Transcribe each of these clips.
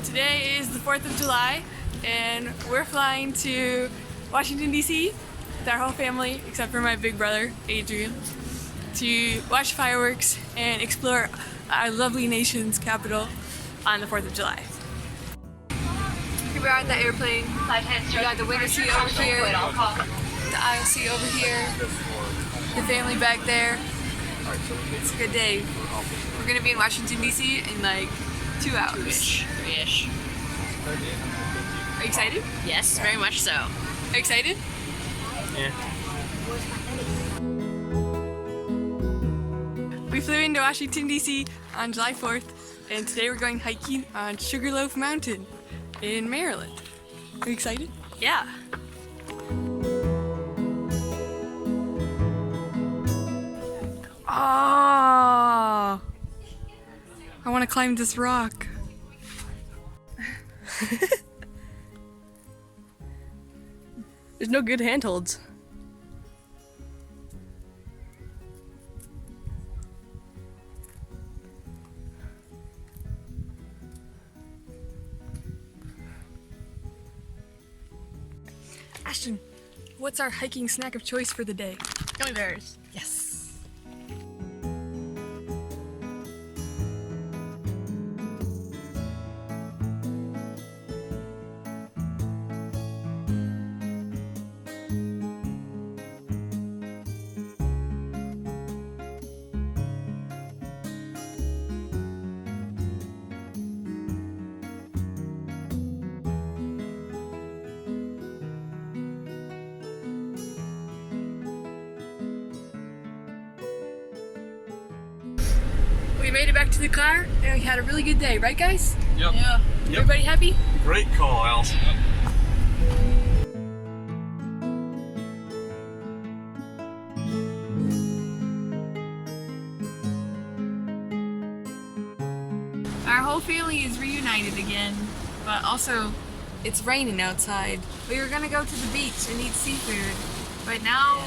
Today is the 4th of July and we're flying to Washington, D.C. with our whole family except for my big brother, Adrian, to watch fireworks and explore our lovely nation's capital on the 4th of July. Here we are at the airplane. We got the window seat over here, the aisle seat over here, the family back there. It's a good day. We're gonna be in Washington, D.C. in like 2 hours. Ish. Are you excited? Yes, very much so. Are you excited? Yeah. We flew into Washington, D.C. on July 4th, and today we're going hiking on Sugarloaf Mountain in Maryland. Are you excited? Yeah. Oh, I want to climb this rock. There's no good handholds. Ashton, what's our hiking snack of choice for the day? Gummy bears. Yes. We made it back to the car and we had a really good day, right guys? Yep. Yeah. Yep. Everybody happy? Great call, Allison. Our whole family is reunited again, but also it's raining outside. We were gonna go to the beach and eat seafood, but now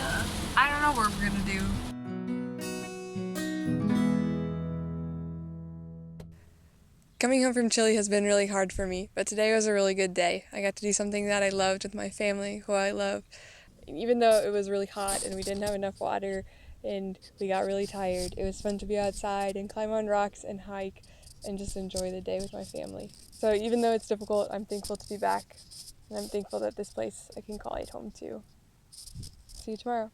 I don't know what we're gonna do. Coming home from Chile has been really hard for me, but today was a really good day. I got to do something that I loved with my family, who I love. And even though it was really hot and we didn't have enough water and we got really tired, it was fun to be outside and climb on rocks and hike and just enjoy the day with my family. So even though it's difficult, I'm thankful to be back, and I'm thankful that this place I can call it home too. See you tomorrow.